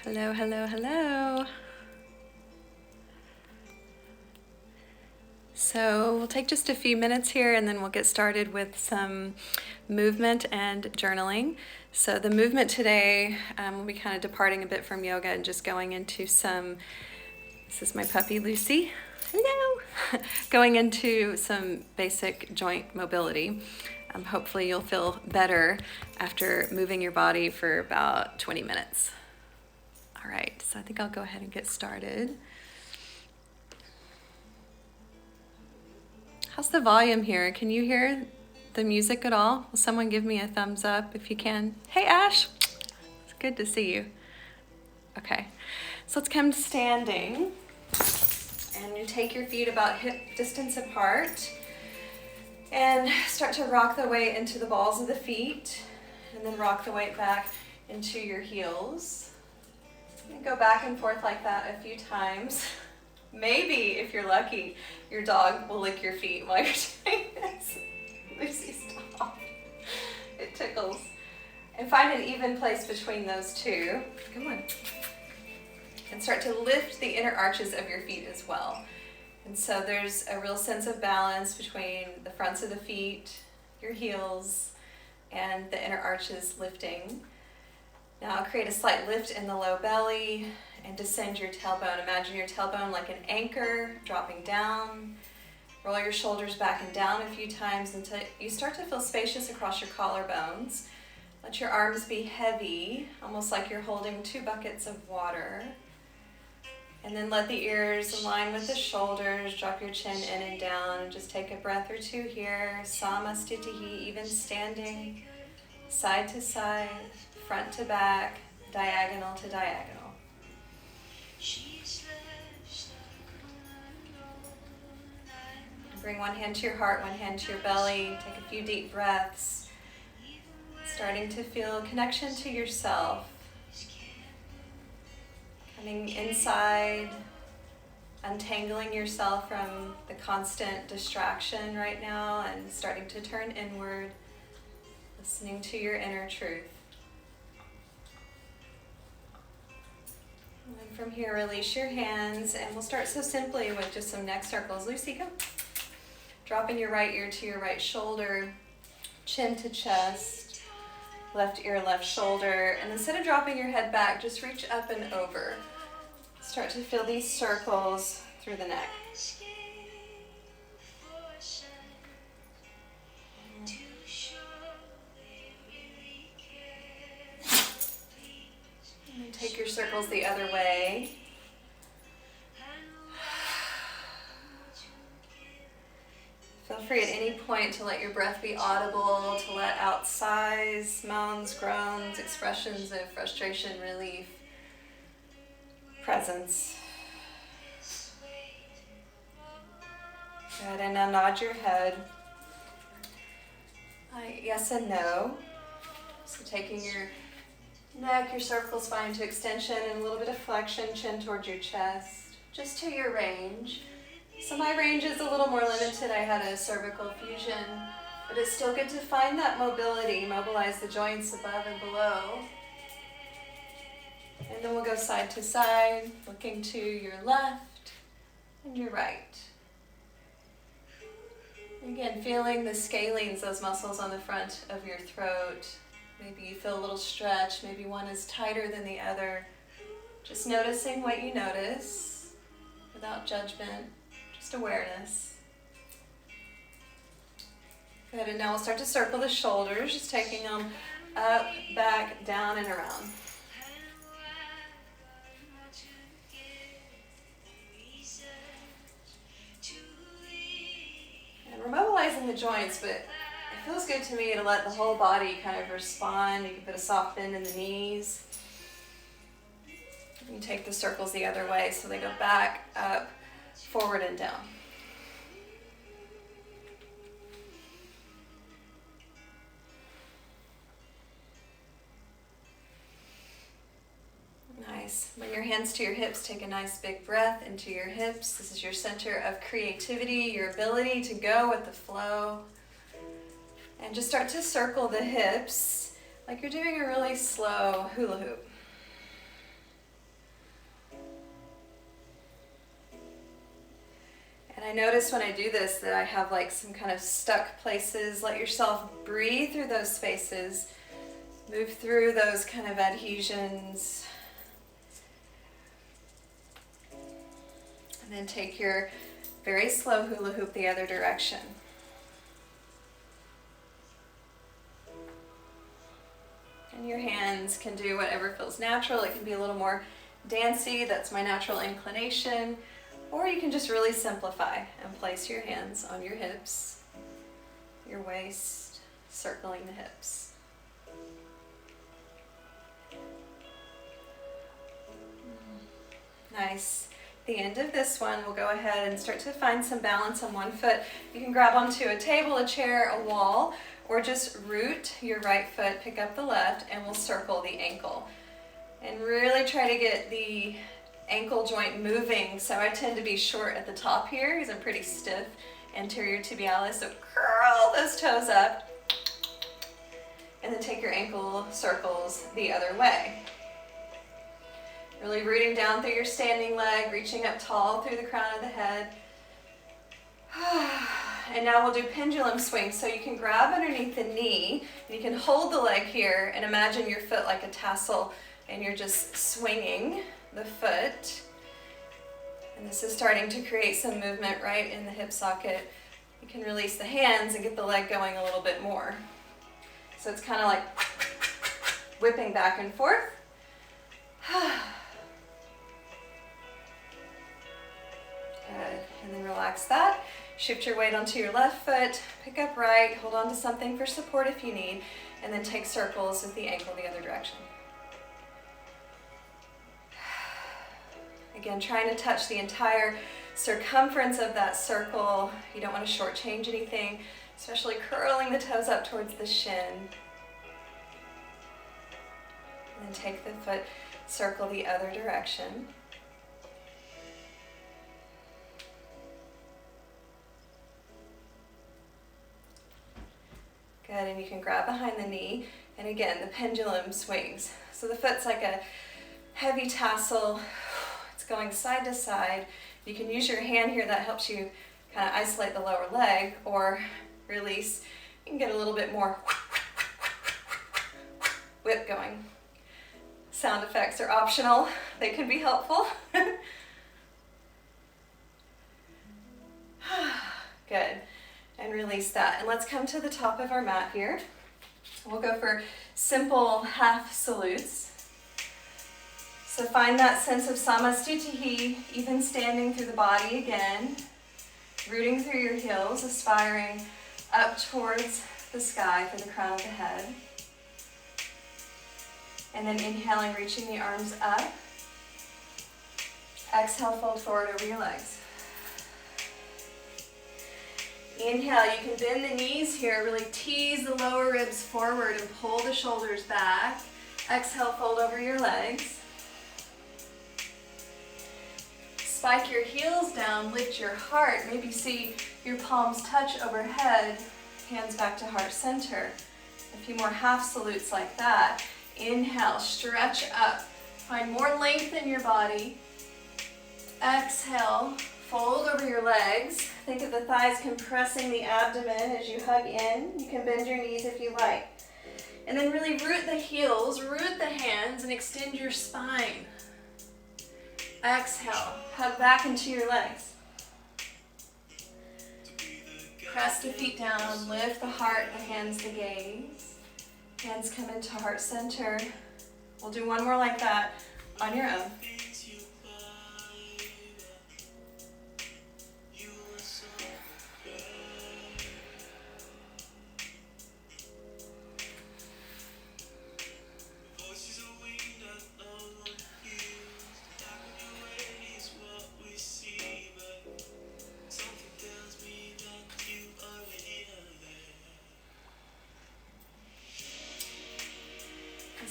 Hello, hello, hello. So we'll take just a few minutes here and then we'll get started with some movement and journaling. So the movement today, we'll be kind of departing a bit from yoga and just going into this is my puppy Lucy. Hello. Going into some basic joint mobility. Hopefully you'll feel better after moving your body for about 20 minutes. All right, so I think I'll go ahead and get started. How's the volume here? Can you hear the music at all? Will someone give me a thumbs up if you can? Hey Ash, it's good to see you. Okay, so let's come to standing. And you take your feet about hip distance apart and start to rock the weight into the balls of the feet and then rock the weight back into your heels. And go back and forth like that a few times. Maybe, if you're lucky, your dog will lick your feet while you're doing this. Lucy, stop. It tickles. And find an even place between those two. Come on. And start to lift the inner arches of your feet as well. And so there's a real sense of balance between the fronts of the feet, your heels, and the inner arches lifting. Now I'll create a slight lift in the low belly and descend your tailbone. Imagine your tailbone like an anchor dropping down. Roll your shoulders back and down a few times until you start to feel spacious across your collarbones. Let your arms be heavy, almost like you're holding 2 buckets of water. And then let the ears align with the shoulders. Drop your chin in and down. And just take a breath or two here. Samastitihi, even standing, side to side, front to back, diagonal to diagonal. Bring one hand to your heart, one hand to your belly. Take a few deep breaths. Starting to feel connection to yourself. Coming inside, untangling yourself from the constant distraction right now and starting to turn inward, listening to your inner truth. And then from here, release your hands and we'll start so simply with just some neck circles. Lucy, come. Dropping your right ear to your right shoulder, chin to chest, left ear, left shoulder. And instead of dropping your head back, just reach up and over. Start to feel these circles through the neck. And then take your circles the other way. Feel free at any point to let your breath be audible, to let out sighs, moans, groans, expressions of frustration, relief, presence. Good, and now nod your head. Yes and no. So taking your neck, your cervical spine to extension and a little bit of flexion, chin towards your chest, just to your range. So my range is a little more limited. I had a cervical fusion, but it's still good to find that mobility. Mobilize the joints above and below. And then we'll go side to side, looking to your left and your right. Again, feeling the scalenes, those muscles on the front of your throat. Maybe you feel a little stretch, maybe one is tighter than the other. Just noticing what you notice without judgment, just awareness. Good, and now we'll start to circle the shoulders, just taking them up, back, down, and around. And we're mobilizing the joints, but it feels good to me to let the whole body kind of respond. You can put a soft bend in the knees. You take the circles the other way so they go back, up, forward, and down. Nice. Bring your hands to your hips. Take a nice big breath into your hips. This is your center of creativity, your ability to go with the flow. And just start to circle the hips like you're doing a really slow hula hoop. And I notice when I do this that I have like some kind of stuck places. Let yourself breathe through those spaces. Move through those kind of adhesions. And then take your very slow hula hoop the other direction. And your hands can do whatever feels natural. It can be a little more dancey, that's my natural inclination. Or you can just really simplify and place your hands on your hips, your waist, circling the hips. Nice. At the end of this one, we'll go ahead and start to find some balance on one foot. You can grab onto a table, a chair, a wall, or just root your right foot, pick up the left, and we'll circle the ankle. And really try to get the ankle joint moving. So I tend to be short at the top here because I'm pretty stiff anterior tibialis. So curl those toes up and then take your ankle circles the other way. Really rooting down through your standing leg, reaching up tall through the crown of the head. And now we'll do pendulum swings. So you can grab underneath the knee and you can hold the leg here and imagine your foot like a tassel and you're just swinging the foot. And this is starting to create some movement right in the hip socket. You can release the hands and get the leg going a little bit more. So it's kind of like whipping back and forth. Good. And then relax that. Shift your weight onto your left foot, pick up right, hold on to something for support if you need, and then take circles with the ankle the other direction. Again, trying to touch the entire circumference of that circle. You don't want to shortchange anything, especially curling the toes up towards the shin. And then take the foot, circle the other direction. Good, and you can grab behind the knee. And again, the pendulum swings. So the foot's like a heavy tassel. Going side to side. You can use your hand here, that helps you kind of isolate the lower leg, or release. You can get a little bit more whip going. Sound effects are optional. They can be helpful. Good. And release that. And let's come to the top of our mat here. We'll go for simple half salutes. So find that sense of samastitihi, even standing through the body again, rooting through your heels, aspiring up towards the sky for the crown of the head. And then inhaling, reaching the arms up. Exhale, fold forward over your legs. Inhale, you can bend the knees here, really tease the lower ribs forward and pull the shoulders back. Exhale, fold over your legs. Spike your heels down, lift your heart. Maybe see your palms touch overhead, hands back to heart center. A few more half salutes like that. Inhale, stretch up. Find more length in your body. Exhale, fold over your legs. Think of the thighs compressing the abdomen as you hug in. You can bend your knees if you like. And then really root the heels, root the hands, and extend your spine. Exhale, hug back into your legs. Press the feet down, lift the heart, the hands, the gaze. Hands come into heart center. We'll do one more like that on your own.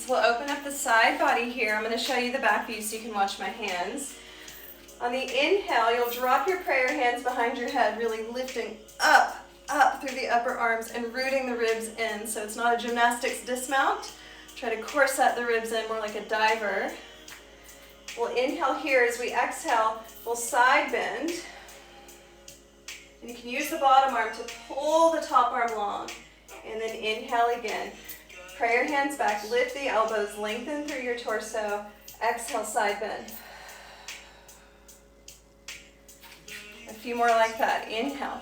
We'll open up the side body here. I'm going to show you the back view so you can watch my hands. On the inhale, you'll drop your prayer hands behind your head, really lifting up through the upper arms and rooting the ribs in. So it's not a gymnastics dismount. Try to corset the ribs in more like a diver. We'll inhale here. As we exhale, we'll side bend. And you can use the bottom arm to pull the top arm long. And then inhale again. Pray your hands back, lift the elbows, lengthen through your torso. Exhale, side bend. A few more like that. Inhale.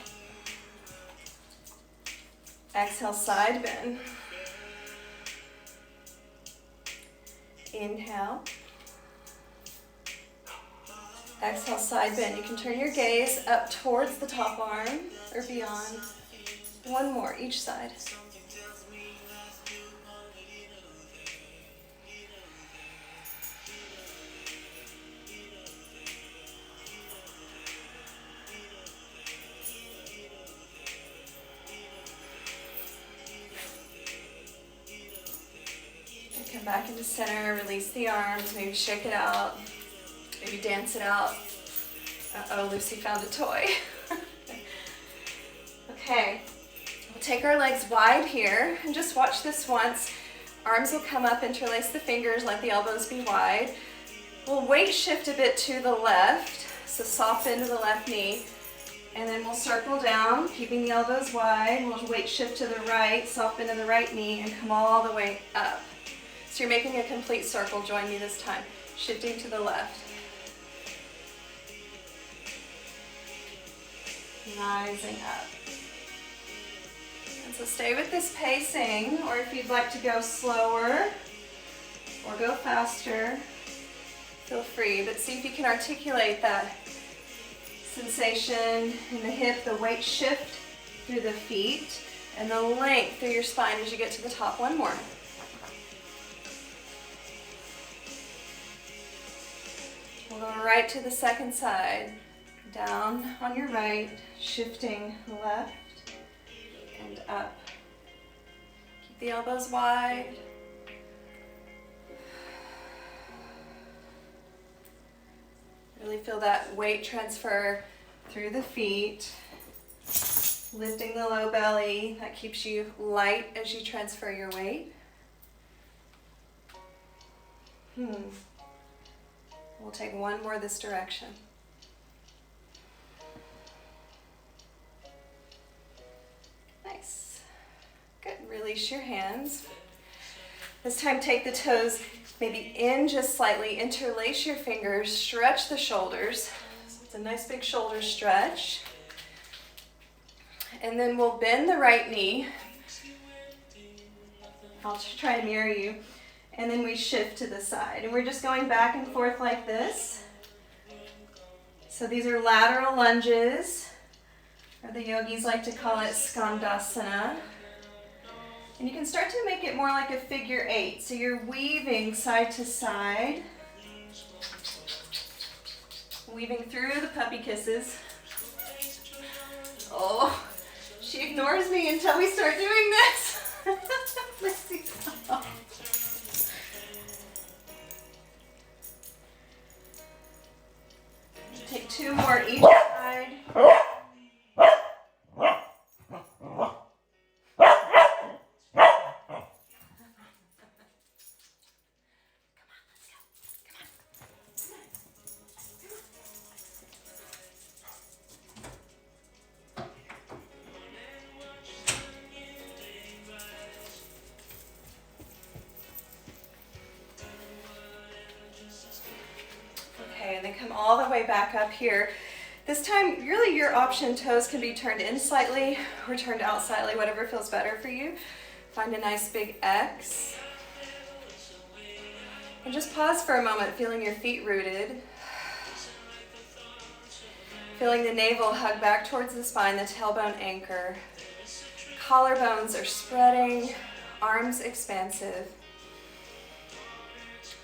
Exhale, side bend. Inhale. Exhale, side bend. You can turn your gaze up towards the top arm or beyond. One more, each side. Come back into center, release the arms, maybe shake it out, maybe dance it out. Uh-oh, Lucy found a toy. Okay, we'll take our legs wide here and just watch this once. Arms will come up, interlace the fingers, let the elbows be wide. We'll weight shift a bit to the left, so soft bend to the left knee. And then we'll circle down, keeping the elbows wide. We'll weight shift to the right, soft bend to the right knee, and come all the way up. So you're making a complete circle. Join me this time. Shifting to the left. Rising up. And so stay with this pacing, or if you'd like to go slower or go faster, feel free. But see if you can articulate that sensation in the hip, the weight shift through the feet, and the length through your spine as you get to the top. One more. We'll go right to the second side. Down on your right, shifting left and up. Keep the elbows wide. Really feel that weight transfer through the feet. Lifting the low belly. That keeps you light as you transfer your weight. We'll take one more this direction. Nice. Good. Release your hands. This time take the toes maybe in just slightly. Interlace your fingers. Stretch the shoulders. So it's a nice big shoulder stretch. And then we'll bend the right knee. I'll try to mirror you. And then we shift to the side. And we're just going back and forth like this. So these are lateral lunges, or the yogis like to call it skandasana. And you can start to make it more like a figure 8. So you're weaving side to side. Weaving through the puppy kisses. Oh, she ignores me until we start doing this. Let's see. Take two more each side. And then come all the way back up here. This time, really your option, toes can be turned in slightly or turned out slightly, whatever feels better for you. Find a nice big X. And just pause for a moment, feeling your feet rooted. Feeling the navel hug back towards the spine, the tailbone anchor. Collarbones are spreading, arms expansive.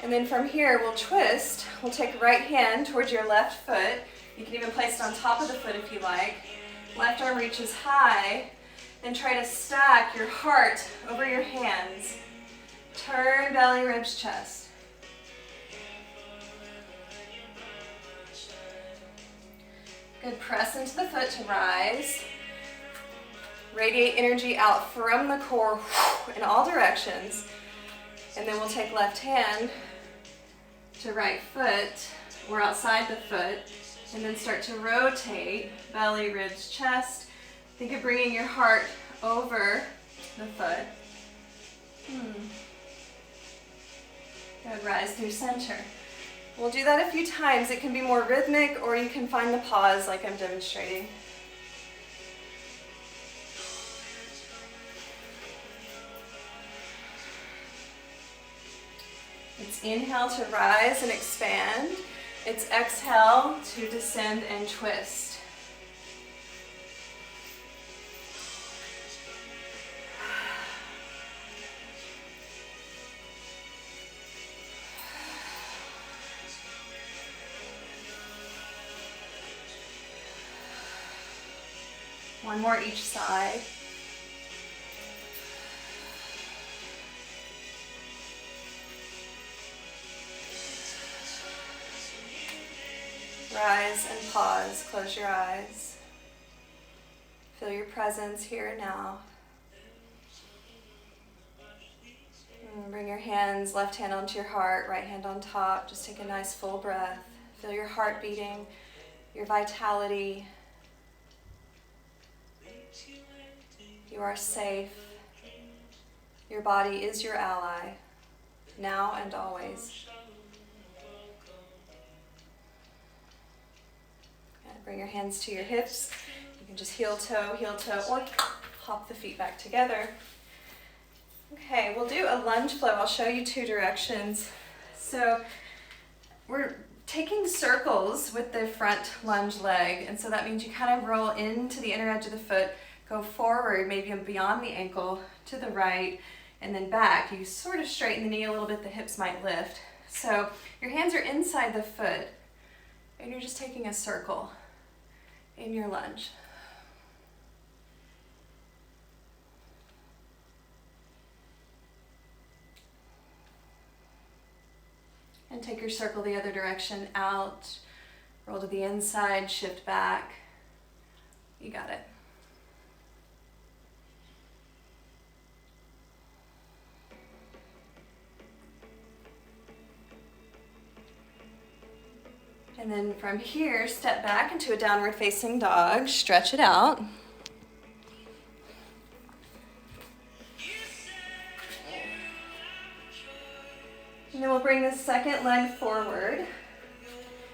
And then from here, we'll twist. We'll take right hand towards your left foot. You can even place it on top of the foot if you like. Left arm reaches high. Then try to stack your heart over your hands. Turn belly, ribs, chest. Good, press into the foot to rise. Radiate energy out from the core in all directions. And then we'll take left hand to right foot, or outside the foot, And then start to rotate, belly, ribs, chest. Think of bringing your heart over the foot. Good, rise through center. We'll do that a few times. It can be more rhythmic, or you can find the pause like I'm demonstrating. It's inhale to rise and expand. It's exhale to descend and twist. One more each side. Rise and pause. Close your eyes. Feel your presence here and now. And bring your hands, left hand onto your heart, right hand on top. Just take a nice full breath. Feel your heart beating, your vitality. You are safe. Your body is your ally, now and always. And bring your hands to your hips. You can just heel toe, or hop the feet back together. Okay, we'll do a lunge flow. I'll show you two directions. So we're taking circles with the front lunge leg, and so that means you kind of roll into the inner edge of the foot, go forward, maybe beyond the ankle, to the right, and then back. You sort of straighten the knee a little bit, the hips might lift. So your hands are inside the foot, and you're just taking a circle in your lunge. And take your circle the other direction, out, roll to the inside, shift back. You got it. And then from here, step back into a downward facing dog, stretch it out. And then we'll bring the second leg forward.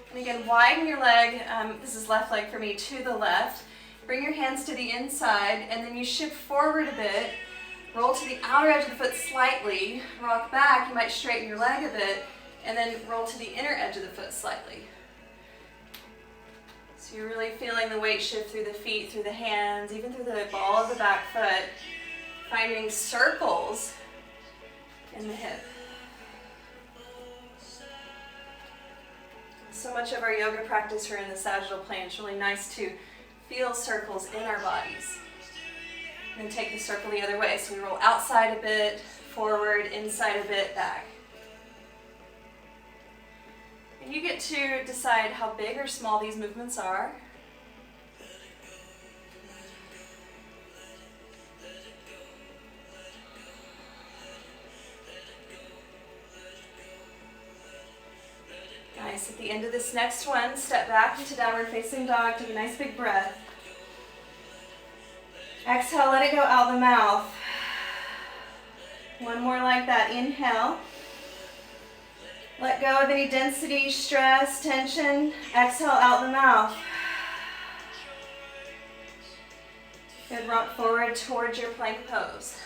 And again, widen your leg, this is left leg for me, to the left. Bring your hands to the inside, and then you shift forward a bit, roll to the outer edge of the foot slightly, rock back, you might straighten your leg a bit, and then roll to the inner edge of the foot slightly. So you're really feeling the weight shift through the feet, through the hands, even through the ball of the back foot, finding circles in the hip. So much of our yoga practice are in the sagittal plane. It's really nice to feel circles in our bodies. And then take the circle the other way. So we roll outside a bit, forward, inside a bit, back. And you get to decide how big or small these movements are. Nice. At the end of this next one, step back into downward facing dog. Take a nice big breath. Exhale, let it go out the mouth. One more like that. Inhale. Let go of any density, stress, tension. Exhale out the mouth. Good. Rock forward towards your plank pose.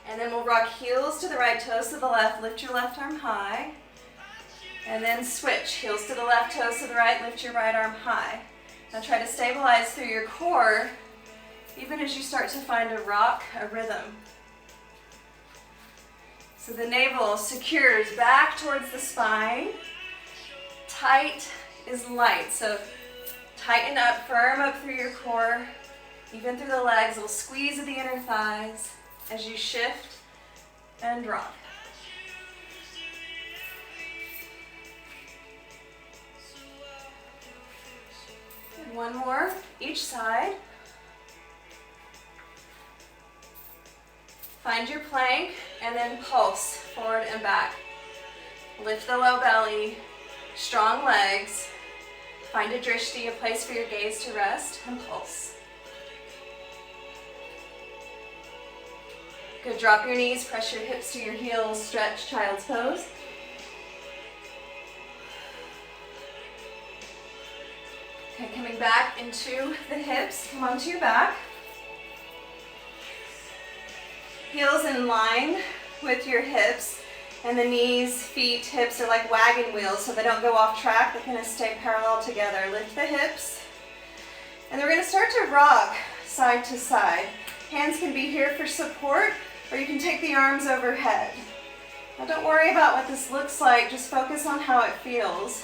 And then we'll rock heels to the right, toes to the left. Lift your left arm high. And then switch. Heels to the left, toes to the right. Lift your right arm high. Now try to stabilize through your core, even as you start to find a rock, a rhythm. So the navel secures back towards the spine. Tight is light. So tighten up, firm up through your core, even through the legs. A little squeeze of the inner thighs as you shift and drop. And one more each side. Find your plank and then pulse forward and back. Lift the low belly, Strong legs. Find a drishti, a place for your gaze to rest, and pulse. Good, drop your knees, press your hips to your heels, stretch child's pose. Okay, coming back into the hips, come onto your back. Heels in line with your hips, and the knees, feet, hips are like wagon wheels, so they don't go off track. They're gonna stay parallel together. Lift the hips, and then we're gonna start to rock side to side. Hands can be here for support, or you can take the arms overhead. Now don't worry about what this looks like, just focus on how it feels.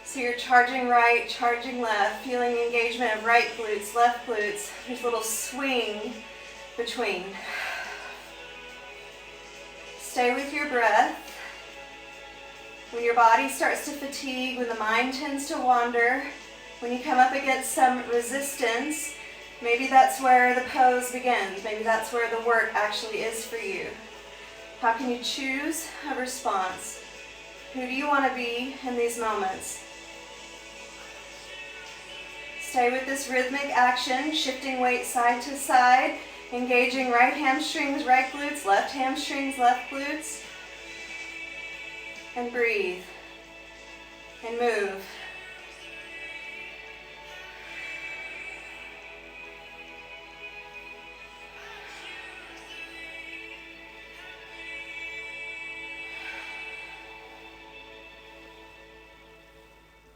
So you're charging right, charging left, feeling the engagement of right glutes, left glutes. There's a little swing between. Stay with your breath. When your body starts to fatigue, when the mind tends to wander, when you come up against some resistance, maybe that's where the pose begins. Maybe that's where the work actually is for you. How can you choose a response? Who do you want to be in these moments? Stay with this rhythmic action, shifting weight side to side, engaging right hamstrings, right glutes, left hamstrings, left glutes. And breathe. And move.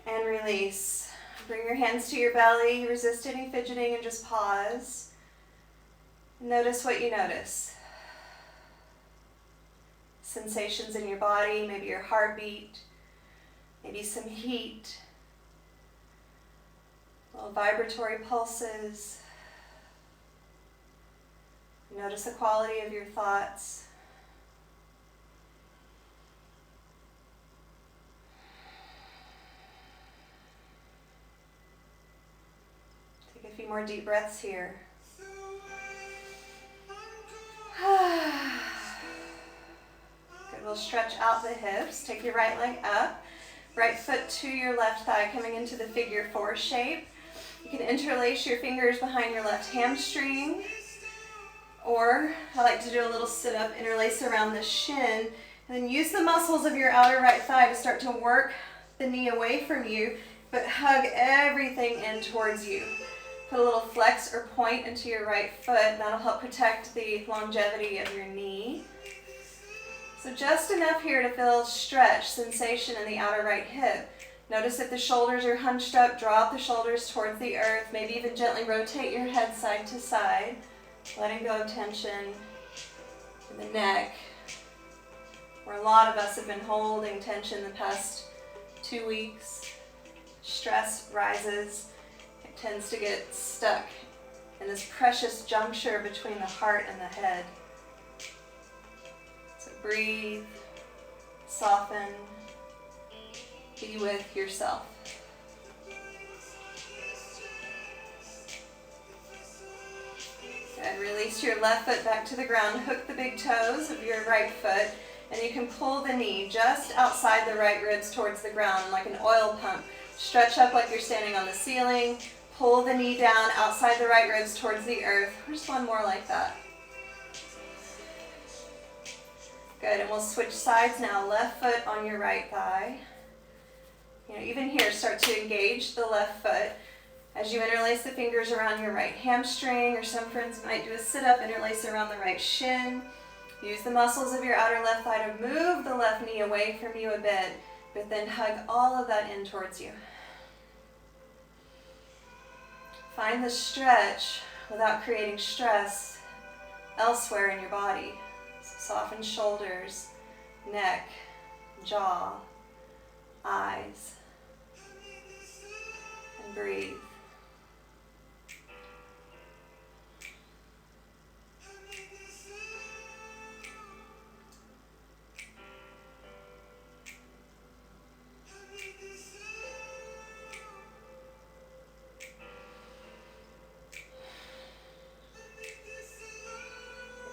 And release. Bring your hands to your belly, resist any fidgeting, and just pause. Notice what you notice. Sensations in your body, maybe your heartbeat, maybe some heat, little vibratory pulses. Notice the quality of your thoughts. Take a few more deep breaths here. Good, we'll stretch out the hips. Take your right leg up. Right foot to your left thigh, coming into the figure four shape. You can interlace your fingers behind your left hamstring. Or, I like to do a little sit-up, interlace around the shin. And then use the muscles of your outer right thigh to start to work the knee away from you, but hug everything in towards you. Put a little flex or point into your right foot. That'll help protect the longevity of your knee. So just enough here to feel stretch sensation in the outer right hip. Notice if the shoulders are hunched up, draw the shoulders towards the earth. Maybe even gently rotate your head side to side. Letting go of tension in the neck, where a lot of us have been holding tension the past 2 weeks. Stress rises. It tends to get stuck in this precious juncture between the heart and the head. So breathe, soften, be with yourself. Good. Release your left foot back to the ground. Hook the big toes of your right foot, and you can pull the knee just outside the right ribs towards the ground like an oil pump. Stretch up like you're standing on the ceiling. Pull the knee down outside the right ribs towards the earth. Just one more like that. Good, and we'll switch sides now. Left foot on your right thigh. Even here, start to engage the left foot as you interlace the fingers around your right hamstring, or some friends might do a sit-up, interlace around the right shin. Use the muscles of your outer left thigh to move the left knee away from you a bit, but then hug all of that in towards you. Find the stretch without creating stress elsewhere in your body. So soften shoulders, neck, jaw, eyes, and breathe.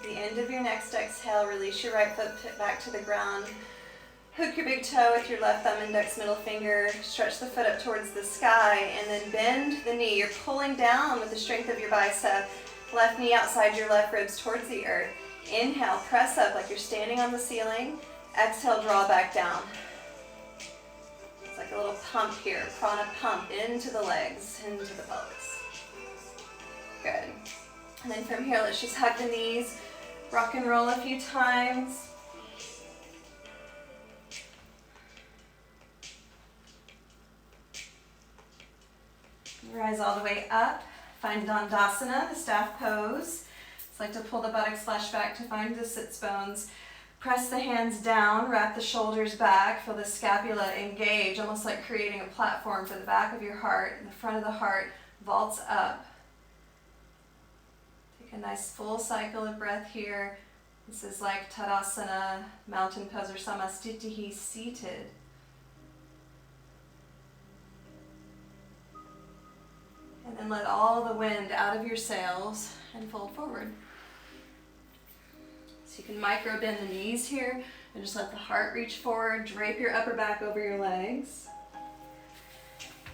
At the end of your next exhale, release your right foot back to the ground. Hook your big toe with your left thumb, index, middle finger. Stretch the foot up towards the sky and then bend the knee. You're pulling down with the strength of your bicep. Left knee outside your left ribs towards the earth. Inhale, press up like you're standing on the ceiling. Exhale, draw back down. It's like a little pump here, prana pump into the legs, into the pelvis. Good. And then from here, let's just hug the knees, rock and roll a few times. Rise all the way up. Find Dandasana, the staff pose. It's like to pull the buttocks flush back to find the sits bones. Press the hands down, wrap the shoulders back, feel the scapula engage, almost like creating a platform for the back of your heart. And the front of the heart vaults up. Take a nice full cycle of breath here. This is like Tadasana, mountain pose, or Samastitihi, seated. And then let all the wind out of your sails and fold forward. So you can micro bend the knees here and just let the heart reach forward. Drape your upper back over your legs.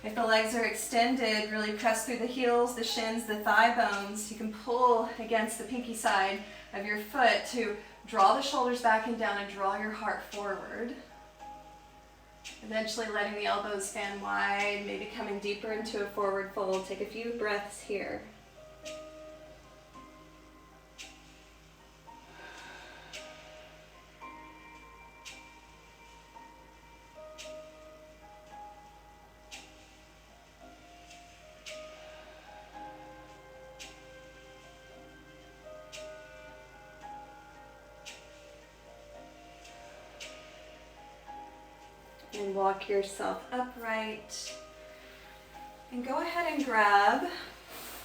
If the legs are extended, really press through the heels, the shins, the thigh bones. You can pull against the pinky side of your foot to draw the shoulders back and down and draw your heart forward. Eventually letting the elbows fan wide, maybe coming deeper into a forward fold. Take a few breaths here. And walk yourself upright. And go ahead and grab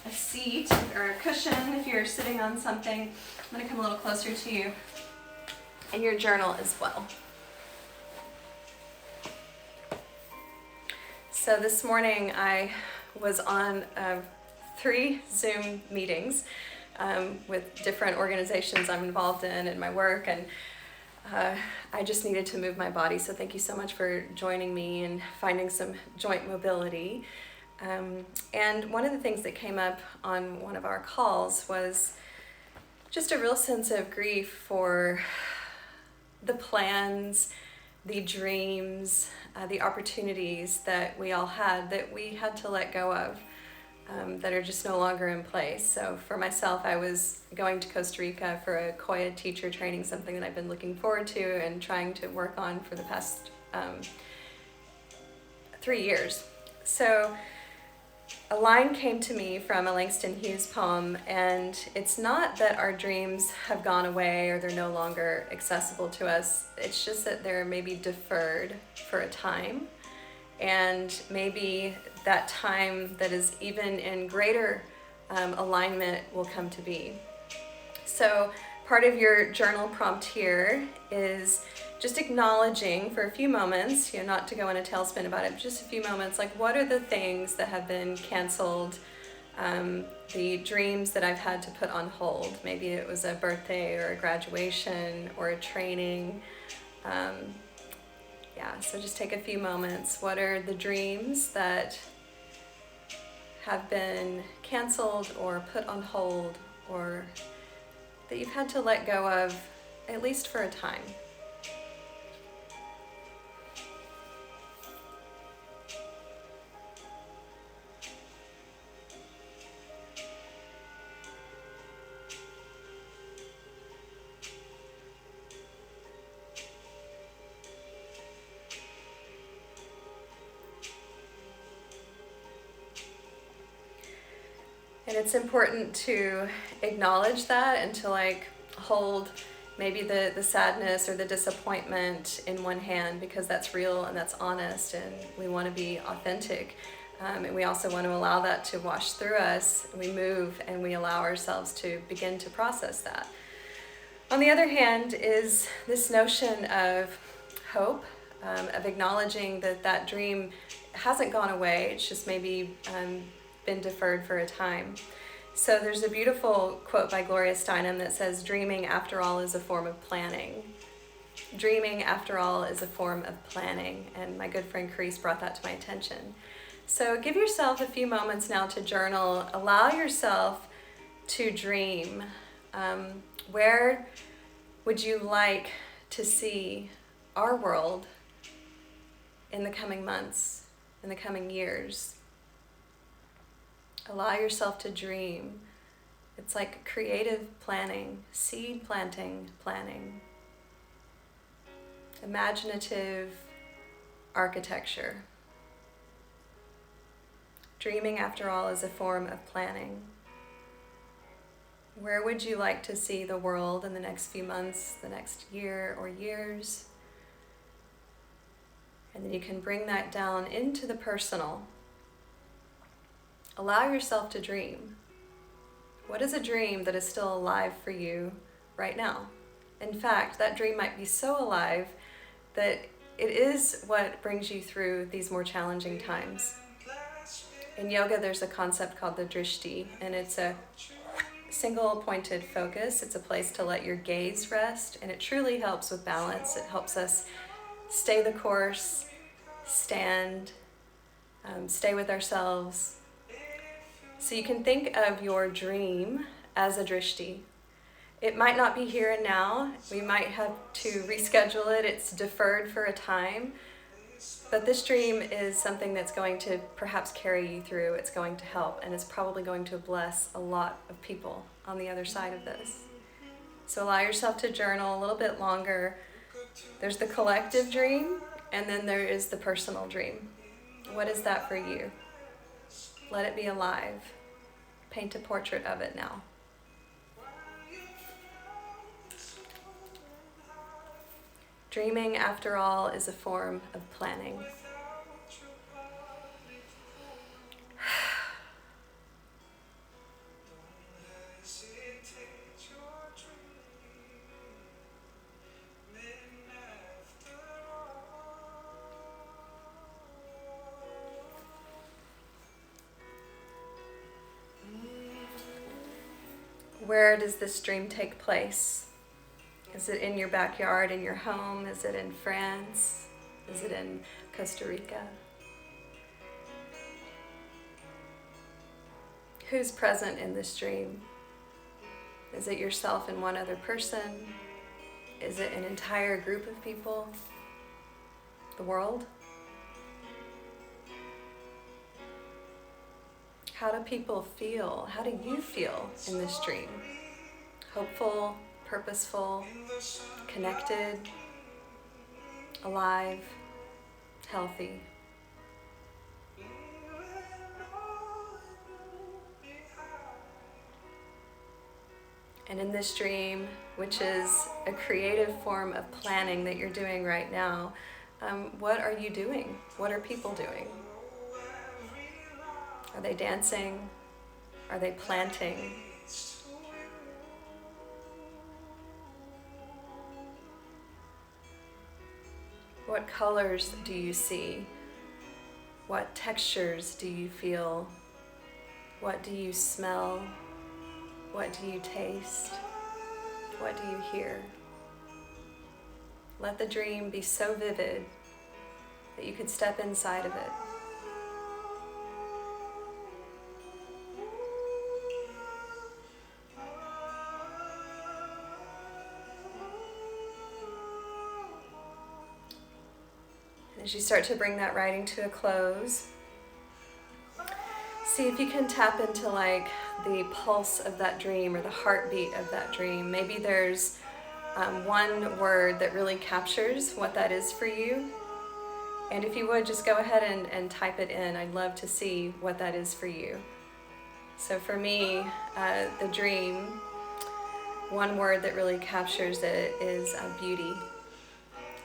a seat or a cushion if you're sitting on something. I'm going to come a little closer to you. And your journal as well. So this morning I was on 3 Zoom meetings with different organizations I'm involved in my work, and I just needed to move my body, so thank you so much for joining me and finding some joint mobility. And one of the things that came up on one of our calls was just a real sense of grief for the plans, the dreams, the opportunities that we all had that we had to let go of. That are just no longer in place. So for myself, I was going to Costa Rica for a Koya teacher training, something that I've been looking forward to and trying to work on for the past 3 years. So a line came to me from a Langston Hughes poem, and it's not that our dreams have gone away or they're no longer accessible to us. It's just that they're maybe deferred for a time. And maybe that time that is even in greater alignment will come to be. So part of your journal prompt here is just acknowledging for a few moments, not to go in a tailspin about it, but just a few moments, like what are the things that have been canceled, the dreams that I've had to put on hold. Maybe it was a birthday or a graduation or a training. So just take a few moments. What are the dreams that have been canceled or put on hold, or that you've had to let go of, at least for a time? And it's important to acknowledge that and to hold maybe the sadness or the disappointment in one hand, because that's real and that's honest, and we want to be authentic. And we also want to allow that to wash through us. We move and we allow ourselves to begin to process that. On the other hand is this notion of hope, of acknowledging that that dream hasn't gone away. It's just maybe been deferred for a time. So there's a beautiful quote by Gloria Steinem that says, "Dreaming, after all, is a form of planning." Dreaming, after all, is a form of planning, and my good friend Carice brought that to my attention. So give yourself a few moments now to journal. Allow yourself to dream. Where would you like to see our world in the coming months, in the coming years? Allow yourself to dream. It's like creative planning, seed planting, planning. Imaginative architecture. Dreaming, after all, is a form of planning. Where would you like to see the world in the next few months, the next year or years? And then you can bring that down into the personal. Allow yourself to dream. What is a dream that is still alive for you right now? In fact, that dream might be so alive that it is what brings you through these more challenging times. In yoga, there's a concept called the drishti, and it's a single pointed focus. It's a place to let your gaze rest, and it truly helps with balance. It helps us stay the course, stand, stay with ourselves. So you can think of your dream as a drishti. It might not be here and now. We might have to reschedule it. It's deferred for a time. But this dream is something that's going to perhaps carry you through. It's going to help, and it's probably going to bless a lot of people on the other side of this. So allow yourself to journal a little bit longer. There's the collective dream, and then there is the personal dream. What is that for you? Let it be alive. Paint a portrait of it now. Dreaming, after all, is a form of planning. Where does this dream take place? Is it in your backyard, in your home? Is it in France? Is it in Costa Rica? Who's present in this dream? Is it yourself and one other person? Is it an entire group of people? The world? How do people feel? How do you feel in this dream? Hopeful, purposeful, connected, alive, healthy. And in this dream, which is a creative form of planning that you're doing right now, what are you doing? What are people doing? Are they dancing? Are they planting? What colors do you see? What textures do you feel? What do you smell? What do you taste? What do you hear? Let the dream be so vivid that you could step inside of it. As you start to bring that writing to a close, see if you can tap into like the pulse of that dream or the heartbeat of that dream. Maybe there's one word that really captures what that is for you. And if you would, just go ahead and type it in. I'd love to see what that is for you. So for me, the dream, one word that really captures it is beauty.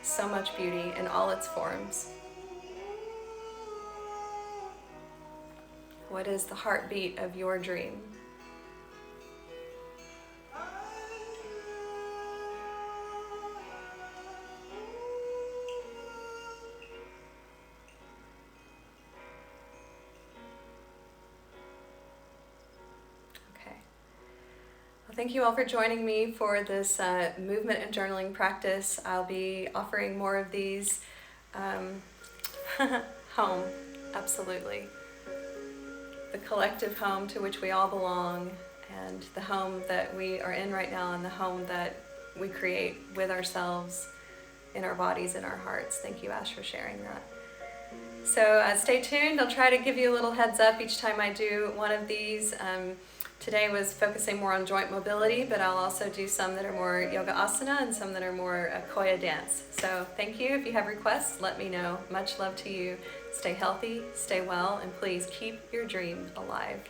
So much beauty in all its forms. What is the heartbeat of your dream? Thank you all for joining me for this movement and journaling practice. I'll be offering more of these home, absolutely. The collective home to which we all belong, and the home that we are in right now, and the home that we create with ourselves, in our bodies, in our hearts. Thank you, Ash, for sharing that. So stay tuned. I'll try to give you a little heads up each time I do one of these. Today was focusing more on joint mobility, but I'll also do some that are more yoga asana and some that are more koya dance. So thank you. If you have requests, let me know. Much love to you. Stay healthy, stay well, and please keep your dream alive.